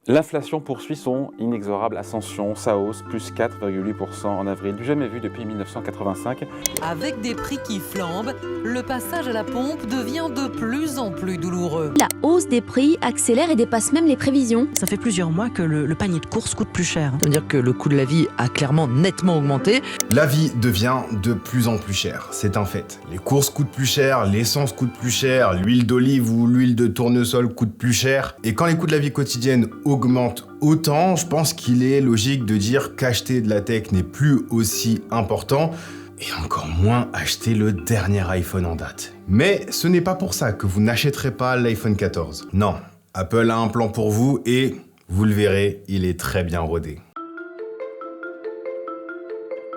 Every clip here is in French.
L'inflation poursuit son inexorable ascension, sa hausse, plus 4,8% en avril, du jamais vu depuis 1985. Avec des prix qui flambent, le passage à la pompe devient de plus en plus douloureux. La hausse des prix accélère et dépasse même les prévisions. Ça fait plusieurs mois que le panier de courses coûte plus cher. Ça veut dire que le coût de la vie a clairement nettement augmenté. La vie devient de plus en plus chère, c'est un fait. Les courses coûtent plus cher, l'essence coûte plus cher, l'huile d'olive ou l'huile de tournesol coûte plus cher. Et quand les coûts de la vie quotidienne augmentent autant, je pense qu'il est logique de dire qu'acheter de la tech n'est plus aussi important, et encore moins acheter le dernier iPhone en date. Mais ce n'est pas pour ça que vous n'achèterez pas l'iPhone 14. Non, Apple a un plan pour vous et, vous le verrez, il est très bien rodé.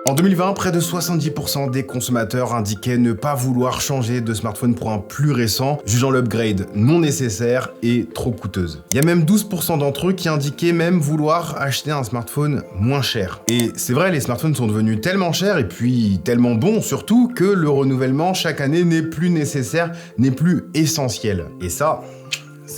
En 2020, près de 70% des consommateurs indiquaient ne pas vouloir changer de smartphone pour un plus récent, jugeant l'upgrade non nécessaire et trop coûteuse. Il y a même 12% d'entre eux qui indiquaient même vouloir acheter un smartphone moins cher. Et c'est vrai, les smartphones sont devenus tellement chers et puis tellement bons surtout que le renouvellement chaque année n'est plus nécessaire, n'est plus essentiel. Et ça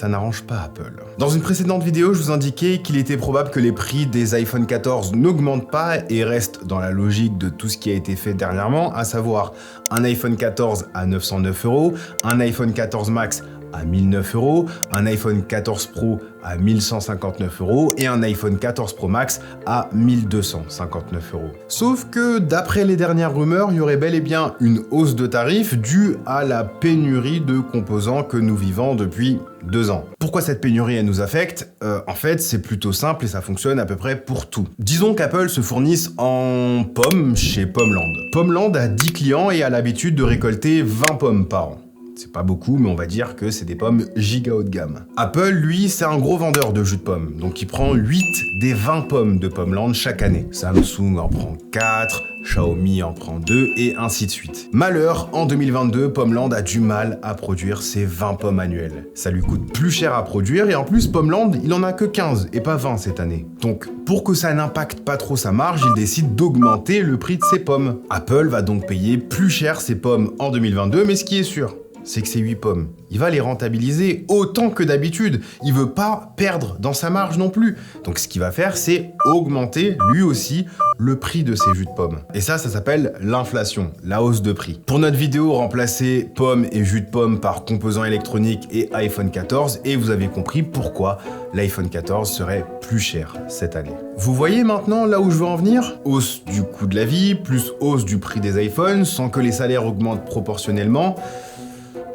n'arrange pas Apple. Dans une précédente vidéo, je vous indiquais qu'il était probable que les prix des iPhone 14 n'augmentent pas et restent dans la logique de tout ce qui a été fait dernièrement, à savoir un iPhone 14 à 909 €, un iPhone 14 Max à 1009 €, un iPhone 14 Pro à 1159 € et un iPhone 14 Pro Max à 1259 €. Sauf que d'après les dernières rumeurs, il y aurait bel et bien une hausse de tarifs due à la pénurie de composants que nous vivons depuis 2 ans. Pourquoi cette pénurie elle nous affecte ? En fait, c'est plutôt simple et ça fonctionne à peu près pour tout. Disons qu'Apple se fournisse en pommes chez Pommeland. Pommeland a 10 clients et a l'habitude de récolter 20 pommes par an. C'est pas beaucoup, mais on va dire que c'est des pommes giga haut de gamme. Apple, lui, c'est un gros vendeur de jus de pommes, donc il prend 8 des 20 pommes de Pommeland chaque année. Samsung en prend 4, Xiaomi en prend 2, et ainsi de suite. Malheur, en 2022, Pommeland a du mal à produire ses 20 pommes annuelles. Ça lui coûte plus cher à produire, et en plus, Pommeland, il en a que 15, et pas 20 cette année. Donc, pour que ça n'impacte pas trop sa marge, il décide d'augmenter le prix de ses pommes. Apple va donc payer plus cher ses pommes en 2022, mais ce qui est sûr, c'est que ces 8 pommes, il va les rentabiliser autant que d'habitude. Il veut pas perdre dans sa marge non plus. Donc ce qu'il va faire, c'est augmenter lui aussi le prix de ses jus de pommes. Et ça s'appelle l'inflation, la hausse de prix. Pour notre vidéo, remplacer pommes et jus de pommes par composants électroniques et iPhone 14, et vous avez compris pourquoi l'iPhone 14 serait plus cher cette année. Vous voyez maintenant là où je veux en venir ? Hausse du coût de la vie, plus hausse du prix des iPhones, sans que les salaires augmentent proportionnellement.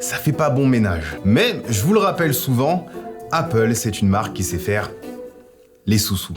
Ça fait pas bon ménage. Mais, je vous le rappelle souvent, Apple, c'est une marque qui sait faire les sous-sous.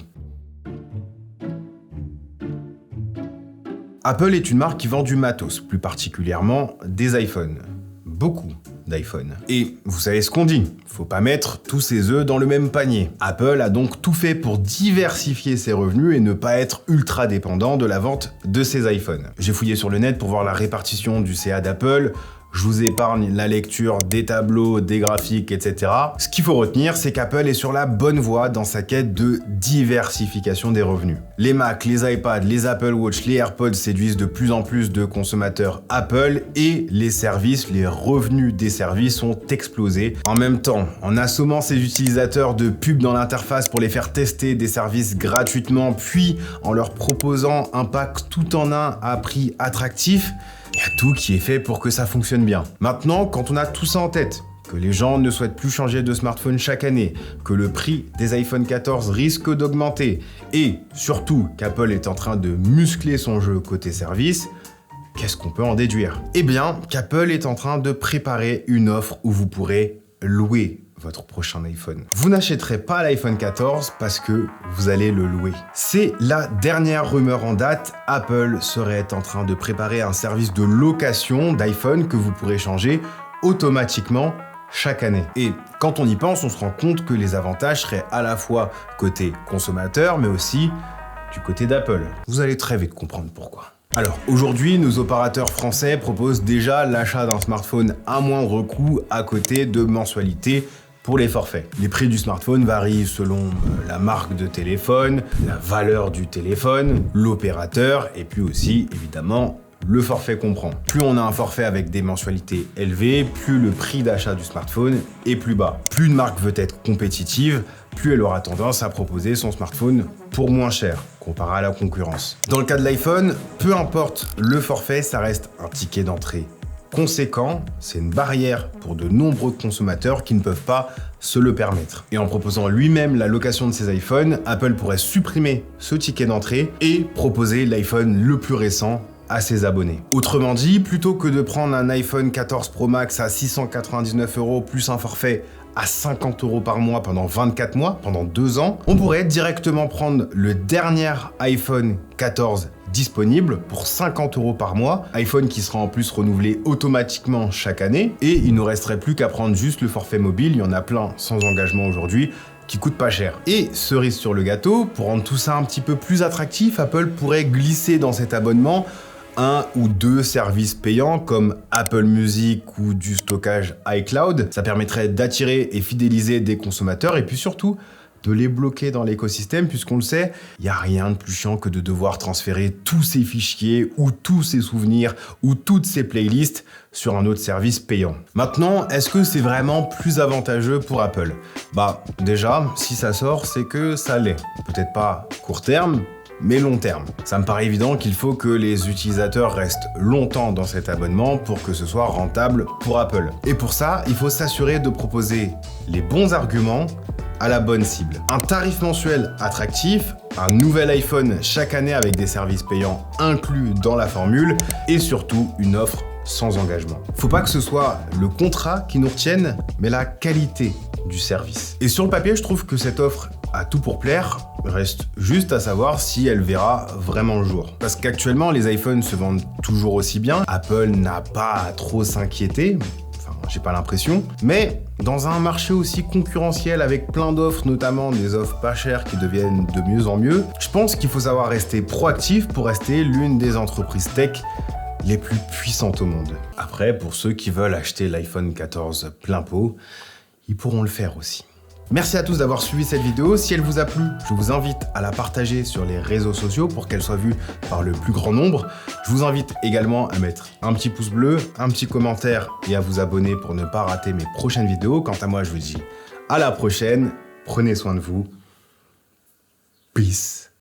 Apple est une marque qui vend du matos, plus particulièrement des iPhones. Beaucoup d'iPhones. Et vous savez ce qu'on dit, faut pas mettre tous ses œufs dans le même panier. Apple a donc tout fait pour diversifier ses revenus et ne pas être ultra dépendant de la vente de ses iPhones. J'ai fouillé sur le net pour voir la répartition du CA d'Apple. Je vous épargne la lecture des tableaux, des graphiques, etc. Ce qu'il faut retenir, c'est qu'Apple est sur la bonne voie dans sa quête de diversification des revenus. Les Mac, les iPads, les Apple Watch, les AirPods séduisent de plus en plus de consommateurs Apple et les services, les revenus des services ont explosé. En même temps, en assommant ses utilisateurs de pubs dans l'interface pour les faire tester des services gratuitement, puis en leur proposant un pack tout en un à prix attractif, il y a tout qui est fait pour que ça fonctionne bien. Maintenant, quand on a tout ça en tête, que les gens ne souhaitent plus changer de smartphone chaque année, que le prix des iPhone 14 risque d'augmenter, et surtout qu'Apple est en train de muscler son jeu côté service, qu'est-ce qu'on peut en déduire ? Eh bien, qu'Apple est en train de préparer une offre où vous pourrez louer votre prochain iPhone. Vous n'achèterez pas l'iPhone 14 parce que vous allez le louer. C'est la dernière rumeur en date. Apple serait en train de préparer un service de location d'iPhone que vous pourrez changer automatiquement chaque année. Et quand on y pense, on se rend compte que les avantages seraient à la fois côté consommateur, mais aussi du côté d'Apple. Vous allez très vite comprendre pourquoi. Alors, aujourd'hui, nos opérateurs français proposent déjà l'achat d'un smartphone à moindre coût à côté de mensualités pour les forfaits. Les prix du smartphone varient selon la marque de téléphone, la valeur du téléphone, l'opérateur et puis aussi, évidemment, le forfait comprend. Plus on a un forfait avec des mensualités élevées, plus le prix d'achat du smartphone est plus bas. Plus une marque veut être compétitive, plus elle aura tendance à proposer son smartphone pour moins cher, comparé à la concurrence. Dans le cas de l'iPhone, peu importe le forfait, ça reste un ticket d'entrée conséquent, c'est une barrière pour de nombreux consommateurs qui ne peuvent pas se le permettre. Et en proposant lui-même la location de ses iPhones, Apple pourrait supprimer ce ticket d'entrée et proposer l'iPhone le plus récent à ses abonnés. Autrement dit, plutôt que de prendre un iPhone 14 Pro Max à 699 € plus un forfait à 50 € par mois pendant 24 mois, pendant 2 ans, on pourrait directement prendre le dernier iPhone 14 disponible pour 50 € par mois, iPhone qui sera en plus renouvelé automatiquement chaque année, et il ne nous resterait plus qu'à prendre juste le forfait mobile, il y en a plein sans engagement aujourd'hui, qui coûte pas cher. Et cerise sur le gâteau, pour rendre tout ça un petit peu plus attractif, Apple pourrait glisser dans cet abonnement un ou deux services payants comme Apple Music ou du stockage iCloud. Ça permettrait d'attirer et fidéliser des consommateurs et puis surtout de les bloquer dans l'écosystème puisqu'on le sait, il n'y a rien de plus chiant que de devoir transférer tous ces fichiers ou tous ces souvenirs ou toutes ces playlists sur un autre service payant. Maintenant, est-ce que c'est vraiment plus avantageux pour Apple? Bah déjà, si ça sort, c'est que ça l'est. Peut-être pas court terme, mais long terme. Ça me paraît évident qu'il faut que les utilisateurs restent longtemps dans cet abonnement pour que ce soit rentable pour Apple. Et pour ça, il faut s'assurer de proposer les bons arguments à la bonne cible. Un tarif mensuel attractif, un nouvel iPhone chaque année avec des services payants inclus dans la formule et surtout une offre sans engagement. Faut pas que ce soit le contrat qui nous retienne, mais la qualité du service. Et sur le papier, je trouve que cette offre a tout pour plaire, reste juste à savoir si elle verra vraiment le jour. Parce qu'actuellement, les iPhones se vendent toujours aussi bien, Apple n'a pas à trop s'inquiéter, enfin, j'ai pas l'impression, mais dans un marché aussi concurrentiel avec plein d'offres, notamment des offres pas chères qui deviennent de mieux en mieux, je pense qu'il faut savoir rester proactif pour rester l'une des entreprises tech les plus puissantes au monde. Après, pour ceux qui veulent acheter l'iPhone 14 plein pot, ils pourront le faire aussi. Merci à tous d'avoir suivi cette vidéo. Si elle vous a plu, je vous invite à la partager sur les réseaux sociaux pour qu'elle soit vue par le plus grand nombre. Je vous invite également à mettre un petit pouce bleu, un petit commentaire et à vous abonner pour ne pas rater mes prochaines vidéos. Quant à moi, je vous dis à la prochaine. Prenez soin de vous. Peace.